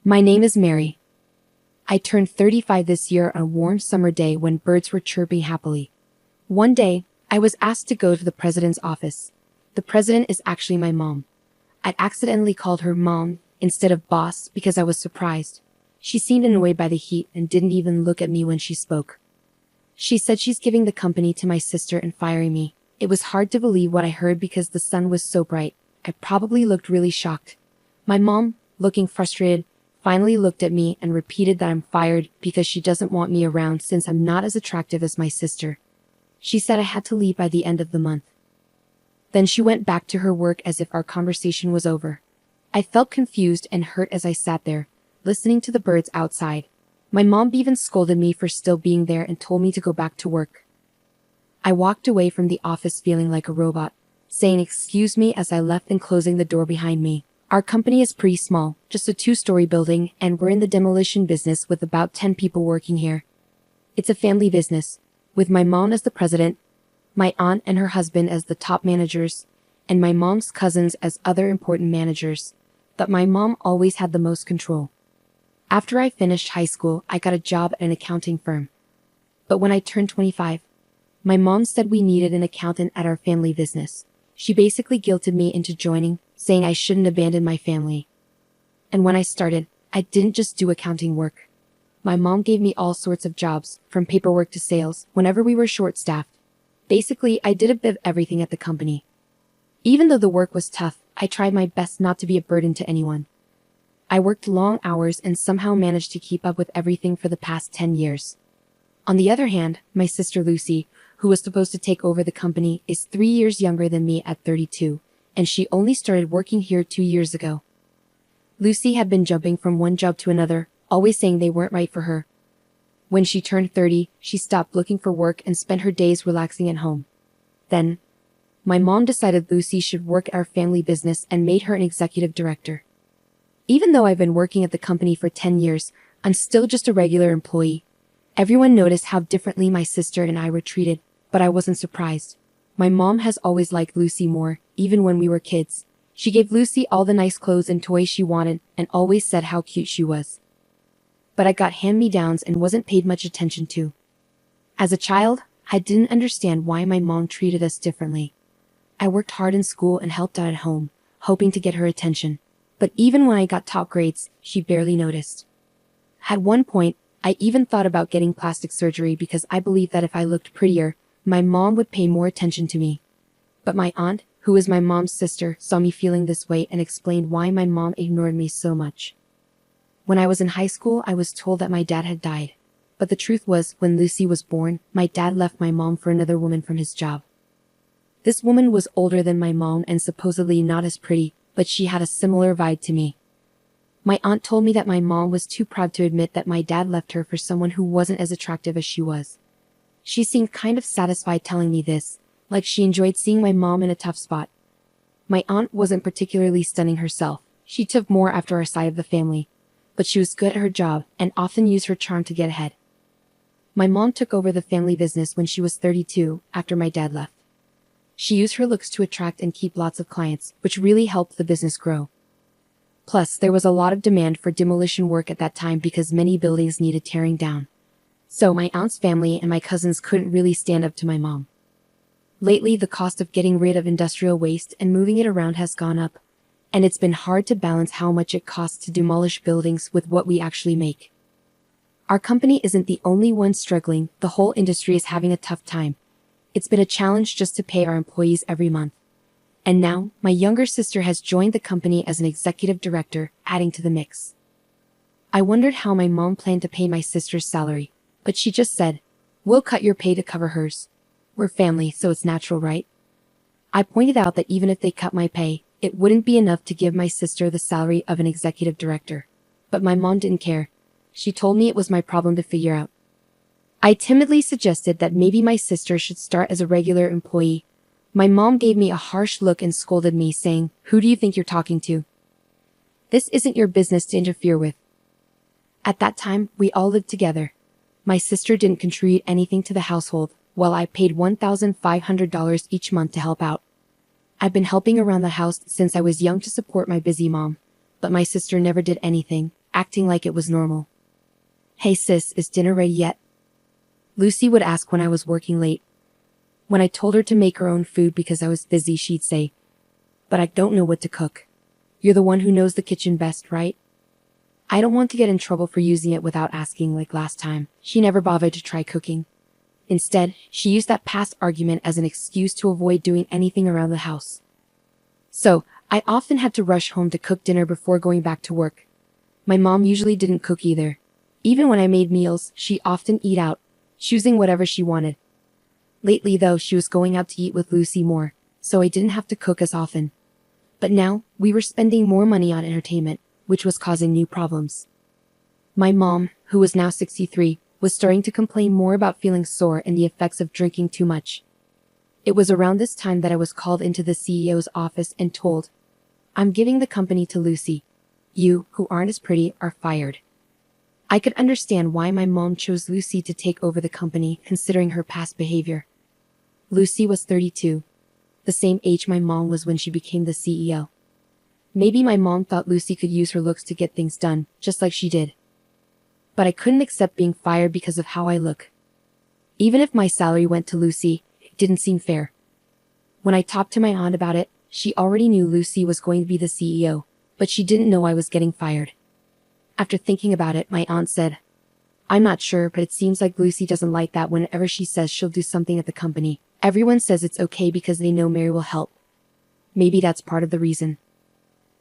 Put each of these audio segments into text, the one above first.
My name is Mary. I turned 35 this year on a warm summer day when birds were chirping happily. One day, I was asked to go to the president's office. The president is actually my mom. I'd accidentally called her mom instead of boss because I was surprised. She seemed annoyed by the heat and didn't even look at me when she spoke. She said she's giving the company to my sister and firing me. It was hard to believe what I heard because the sun was so bright. I probably looked really shocked. My mom, looking frustrated, finally looked at me and repeated that I'm fired because she doesn't want me around since I'm not as attractive as my sister. She said I had to leave by the end of the month. Then she went back to her work as if our conversation was over. I felt confused and hurt as I sat there, listening to the birds outside. My mom even scolded me for still being there and told me to go back to work. I walked away from the office feeling like a robot, saying excuse me as I left and closing the door behind me. Our company is pretty small, just a 2-story building, and we're in the demolition business with about 10 people working here. It's a family business, with my mom as the president, my aunt and her husband as the top managers, and my mom's cousins as other important managers. But my mom always had the most control. After I finished high school, I got a job at an accounting firm. But when I turned 25, my mom said we needed an accountant at our family business. She basically guilted me into joining, saying I shouldn't abandon my family. And when I started, I didn't just do accounting work. My mom gave me all sorts of jobs, from paperwork to sales, whenever we were short-staffed. Basically, I did a bit of everything at the company. Even though the work was tough, I tried my best not to be a burden to anyone. I worked long hours and somehow managed to keep up with everything for the past 10 years. On the other hand, my sister Lucy, who was supposed to take over the company, is 3 years younger than me at 32, and she only started working here 2 years ago. Lucy had been jumping from one job to another, always saying they weren't right for her. When she turned 30, she stopped looking for work and spent her days relaxing at home. Then, my mom decided Lucy should work at our family business and made her an executive director. Even though I've been working at the company for 10 years, I'm still just a regular employee. Everyone noticed how differently my sister and I were treated, but I wasn't surprised. My mom has always liked Lucy more, even when we were kids. She gave Lucy all the nice clothes and toys she wanted and always said how cute she was. But I got hand-me-downs and wasn't paid much attention to. As a child, I didn't understand why my mom treated us differently. I worked hard in school and helped out at home, hoping to get her attention. But even when I got top grades, she barely noticed. At one point, I even thought about getting plastic surgery because I believed that if I looked prettier, my mom would pay more attention to me. But my aunt, who is my mom's sister, saw me feeling this way and explained why my mom ignored me so much. When I was in high school, I was told that my dad had died. But the truth was, when Lucy was born, my dad left my mom for another woman from his job. This woman was older than my mom and supposedly not as pretty, but she had a similar vibe to me. My aunt told me that my mom was too proud to admit that my dad left her for someone who wasn't as attractive as she was. She seemed kind of satisfied telling me this, like she enjoyed seeing my mom in a tough spot. My aunt wasn't particularly stunning herself. She took more after our side of the family. But she was good at her job and often used her charm to get ahead. My mom took over the family business when she was 32, after my dad left. She used her looks to attract and keep lots of clients, which really helped the business grow. Plus, there was a lot of demand for demolition work at that time because many buildings needed tearing down. So my aunt's family and my cousins couldn't really stand up to my mom. Lately, the cost of getting rid of industrial waste and moving it around has gone up, and it's been hard to balance how much it costs to demolish buildings with what we actually make. Our company isn't the only one struggling, the whole industry is having a tough time. It's been a challenge just to pay our employees every month. And now, my younger sister has joined the company as an executive director, adding to the mix. I wondered how my mom planned to pay my sister's salary, but she just said, "We'll cut your pay to cover hers. We're family, so it's natural, right?" I pointed out that even if they cut my pay, it wouldn't be enough to give my sister the salary of an executive director. But my mom didn't care. She told me it was my problem to figure out. I timidly suggested that maybe my sister should start as a regular employee. My mom gave me a harsh look and scolded me, saying, "Who do you think you're talking to? This isn't your business to interfere with." At that time, we all lived together. My sister didn't contribute anything to the household, while I paid $1,500 each month to help out. I've been helping around the house since I was young to support my busy mom, but my sister never did anything, acting like it was normal. "Hey sis, is dinner ready yet?" Lucy would ask when I was working late. When I told her to make her own food because I was busy, she'd say, "But I don't know what to cook. You're the one who knows the kitchen best, right?" I don't want to get in trouble for using it without asking like last time. She never bothered to try cooking. Instead, she used that past argument as an excuse to avoid doing anything around the house. So, I often had to rush home to cook dinner before going back to work. My mom usually didn't cook either. Even when I made meals, she'd often eat out, choosing whatever she wanted. Lately though, she was going out to eat with Lucy more, so I didn't have to cook as often. But now, we were spending more money on entertainment, which was causing new problems. My mom, who was now 63, was starting to complain more about feeling sore and the effects of drinking too much. It was around this time that I was called into the CEO's office and told, "I'm giving the company to Lucy. You, who aren't as pretty, are fired." I could understand why my mom chose Lucy to take over the company, considering her past behavior. Lucy was 32, the same age my mom was when she became the CEO. Maybe my mom thought Lucy could use her looks to get things done, just like she did. But I couldn't accept being fired because of how I look. Even if my salary went to Lucy, it didn't seem fair. When I talked to my aunt about it, she already knew Lucy was going to be the CEO, but she didn't know I was getting fired. After thinking about it, my aunt said, "I'm not sure, but it seems like Lucy doesn't like that whenever she says she'll do something at the company. Everyone says it's okay because they know Mary will help. Maybe that's part of the reason."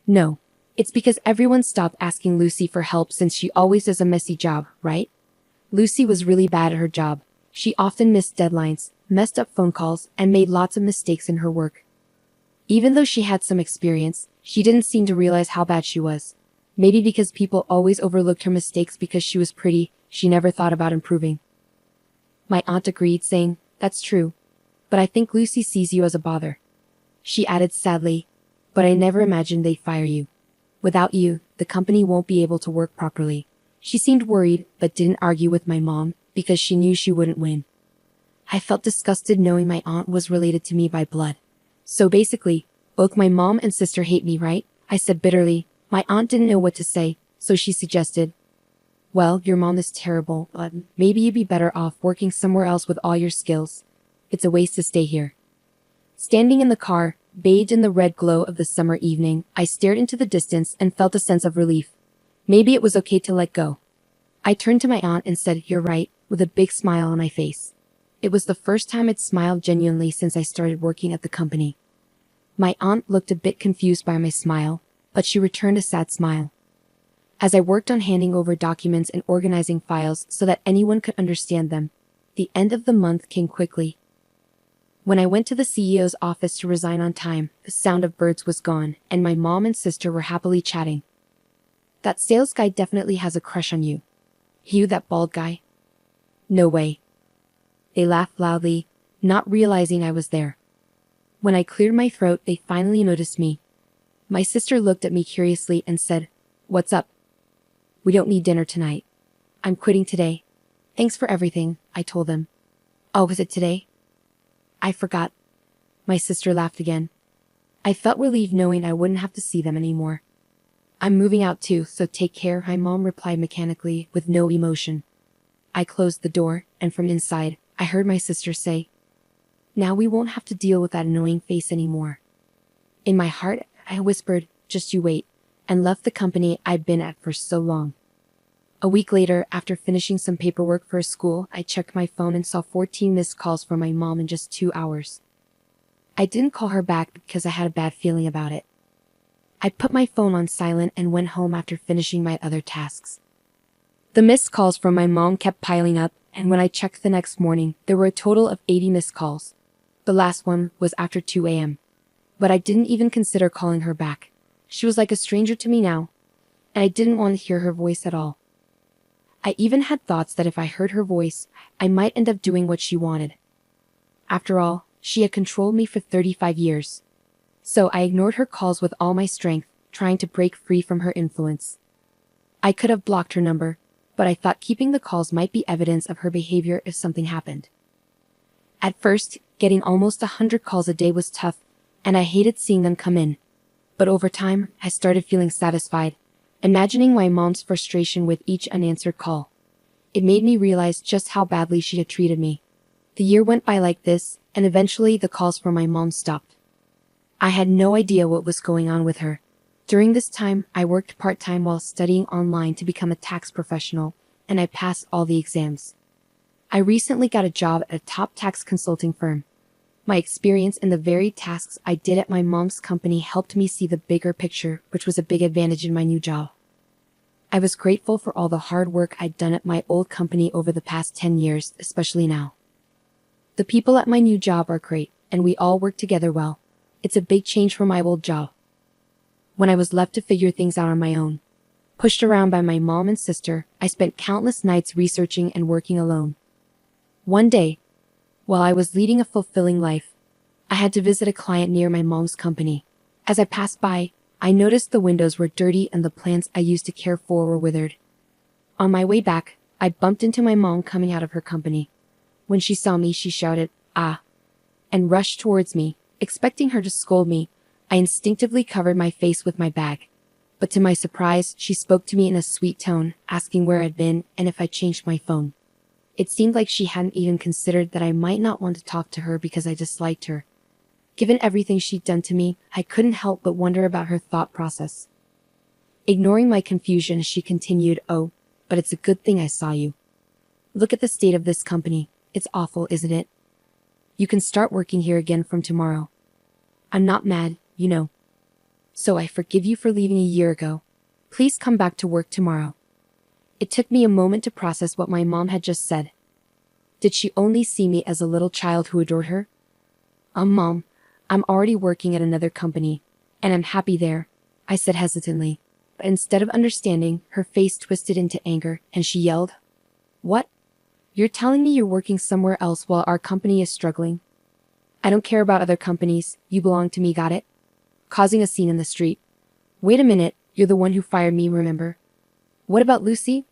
No, it's because everyone stopped asking Lucy for help since she always does a messy job, right? Lucy was really bad at her job. She often missed deadlines, messed up phone calls, and made lots of mistakes in her work. Even though she had some experience, she didn't seem to realize how bad she was. Maybe because people always overlooked her mistakes because she was pretty, she never thought about improving. My aunt agreed, saying, "That's true. But I think Lucy sees you as a bother." She added sadly, "But I never imagined they'd fire you. Without you, the company won't be able to work properly." She seemed worried, but didn't argue with my mom, because she knew she wouldn't win. I felt disgusted knowing my aunt was related to me by blood. "So basically, both my mom and sister hate me, right?" I said bitterly. My aunt didn't know what to say, so she suggested, "Well, your mom is terrible, but maybe you'd be better off working somewhere else with all your skills. It's a waste to stay here." Standing in the car, bathed in the red glow of the summer evening, I stared into the distance and felt a sense of relief. Maybe it was okay to let go. I turned to my aunt and said, "You're right," with a big smile on my face. It was the first time I'd smiled genuinely since I started working at the company. My aunt looked a bit confused by my smile, but she returned a sad smile. As I worked on handing over documents and organizing files so that anyone could understand them, the end of the month came quickly. When I went to the CEO's office to resign on time, the sound of birds was gone, and my mom and sister were happily chatting. "That sales guy definitely has a crush on you." "You, that bald guy?" "No way." They laughed loudly, not realizing I was there. When I cleared my throat, they finally noticed me. My sister looked at me curiously and said, "What's up?" "We don't need dinner tonight. I'm quitting today." "Thanks for everything," I told them. "Oh, was it today?" "I forgot." My sister laughed again. I felt relieved knowing I wouldn't have to see them anymore. "I'm moving out too, so take care," my mom replied mechanically, with no emotion. I closed the door, and from inside, I heard my sister say, "Now we won't have to deal with that annoying face anymore." In my heart, I whispered, "Just you wait," and left the company I'd been at for so long. A week later, after finishing some paperwork for a school, I checked my phone and saw 14 missed calls from my mom in just 2 hours. I didn't call her back because I had a bad feeling about it. I put my phone on silent and went home after finishing my other tasks. The missed calls from my mom kept piling up, and when I checked the next morning, there were a total of 80 missed calls. The last one was after 2 a.m. But I didn't even consider calling her back. She was like a stranger to me now, and I didn't want to hear her voice at all. I even had thoughts that if I heard her voice, I might end up doing what she wanted. After all, she had controlled me for 35 years. So I ignored her calls with all my strength, trying to break free from her influence. I could have blocked her number, but I thought keeping the calls might be evidence of her behavior if something happened. At first, getting almost 100 calls a day was tough, and I hated seeing them come in. But over time, I started feeling satisfied, imagining my mom's frustration with each unanswered call. It made me realize just how badly she had treated me. The year went by like this, and eventually the calls from my mom stopped. I had no idea what was going on with her. During this time, I worked part-time while studying online to become a tax professional, and I passed all the exams. I recently got a job at a top tax consulting firm. My experience in the very tasks I did at my mom's company helped me see the bigger picture, which was a big advantage in my new job. I was grateful for all the hard work I'd done at my old company over the past 10 years, especially now. The people at my new job are great, and we all work together well. It's a big change from my old job. When I was left to figure things out on my own, pushed around by my mom and sister, I spent countless nights researching and working alone. One day, while I was leading a fulfilling life, I had to visit a client near my mom's company. As I passed by, I noticed the windows were dirty and the plants I used to care for were withered. On my way back, I bumped into my mom coming out of her company. When she saw me, she shouted, "Ah!" and rushed towards me. Expecting her to scold me, I instinctively covered my face with my bag. But to my surprise, she spoke to me in a sweet tone, asking where I'd been and if I'd changed my phone. It seemed like she hadn't even considered that I might not want to talk to her because I disliked her. Given everything she'd done to me, I couldn't help but wonder about her thought process. Ignoring my confusion, she continued, "Oh, but it's a good thing I saw you. Look at the state of this company. It's awful, isn't it? You can start working here again from tomorrow. I'm not mad, you know. So I forgive you for leaving a year ago. Please come back to work tomorrow." It took me a moment to process what my mom had just said. Did she only see me as a little child who adored her? Mom, I'm already working at another company, and I'm happy there," I said hesitantly. But instead of understanding, her face twisted into anger, and she yelled, "What? You're telling me you're working somewhere else while our company is struggling? I don't care about other companies, you belong to me, got it?" Causing a scene in the street. "Wait a minute, you're the one who fired me, remember? What about Lucy?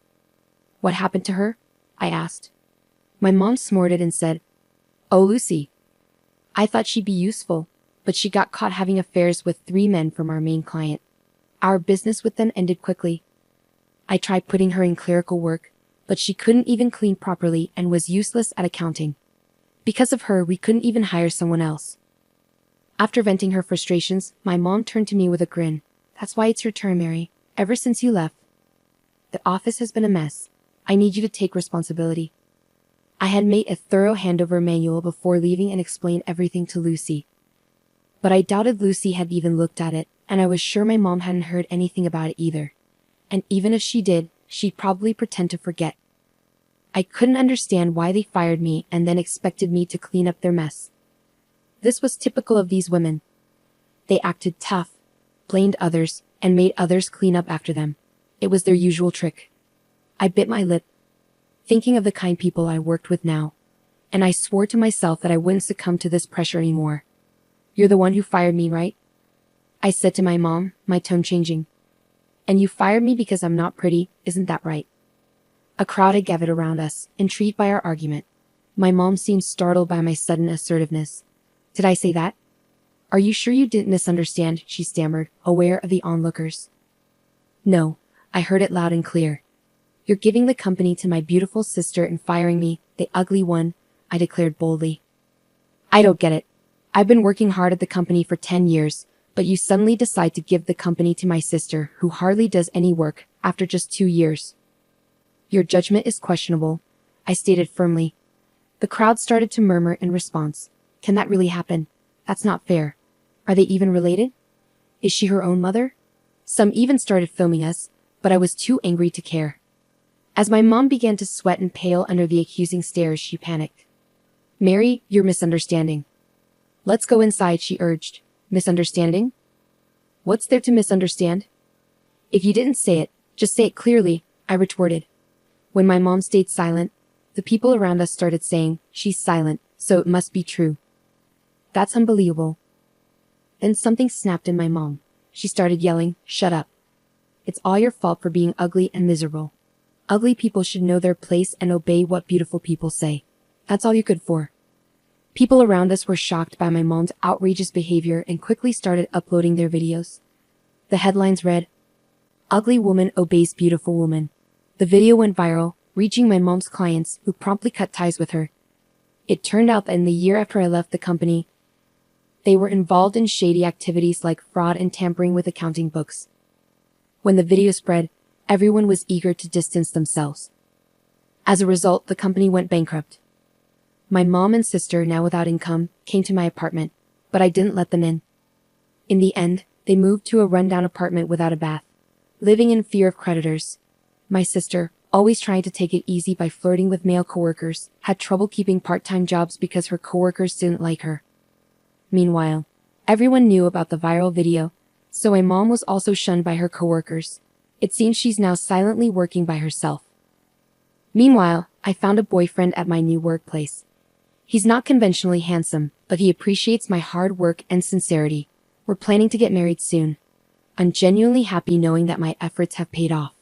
What happened to her?" I asked. My mom snorted and said, "Oh, Lucy. I thought she'd be useful, but she got caught having affairs with 3 men from our main client. Our business with them ended quickly. I tried putting her in clerical work, but she couldn't even clean properly and was useless at accounting. Because of her, we couldn't even hire someone else." After venting her frustrations, my mom turned to me with a grin. "That's why it's your turn, Mary. Ever since you left, the office has been a mess. I need you to take responsibility." I had made a thorough handover manual before leaving and explained everything to Lucy. But I doubted Lucy had even looked at it, and I was sure my mom hadn't heard anything about it either. And even if she did, she'd probably pretend to forget. I couldn't understand why they fired me and then expected me to clean up their mess. This was typical of these women. They acted tough, blamed others, and made others clean up after them. It was their usual trick. I bit my lip, thinking of the kind people I worked with now, and I swore to myself that I wouldn't succumb to this pressure anymore. "You're the one who fired me, right?" I said to my mom, my tone changing. "And you fired me because I'm not pretty, isn't that right?" A crowd had gathered around us, intrigued by our argument. My mom seemed startled by my sudden assertiveness. "Did I say that? Are you sure you didn't misunderstand?" she stammered, aware of the onlookers. "No, I heard it loud and clear. You're giving the company to my beautiful sister and firing me, the ugly one," I declared boldly. "I don't get it. I've been working hard at the company for 10 years, but you suddenly decide to give the company to my sister, who hardly does any work, after just 2 years. Your judgment is questionable," I stated firmly. The crowd started to murmur in response. "Can that really happen? That's not fair. Are they even related? Is she her own mother?" Some even started filming us, but I was too angry to care. As my mom began to sweat and pale under the accusing stares, she panicked. "Mary, you're misunderstanding. Let's go inside," she urged. "Misunderstanding? What's there to misunderstand? If you didn't say it, just say it clearly," I retorted. When my mom stayed silent, the people around us started saying, "She's silent, so it must be true. That's unbelievable." Then something snapped in my mom. She started yelling, "Shut up. It's all your fault for being ugly and miserable. Ugly people should know their place and obey what beautiful people say. That's all you're good for." People around us were shocked by my mom's outrageous behavior and quickly started uploading their videos. The headlines read, Ugly woman obeys beautiful woman. The video went viral, reaching my mom's clients, who promptly cut ties with her. It turned out that in the year after I left the company, they were involved in shady activities like fraud and tampering with accounting books. When the video spread, everyone was eager to distance themselves. As a result, the company went bankrupt. My mom and sister, now without income, came to my apartment, but I didn't let them in. In the end, they moved to a rundown apartment without a bath, living in fear of creditors. My sister, always trying to take it easy by flirting with male coworkers, had trouble keeping part-time jobs because her coworkers didn't like her. Meanwhile, everyone knew about the viral video, so my mom was also shunned by her coworkers. It seems she's now silently working by herself. Meanwhile, I found a boyfriend at my new workplace. He's not conventionally handsome, but he appreciates my hard work and sincerity. We're planning to get married soon. I'm genuinely happy knowing that my efforts have paid off.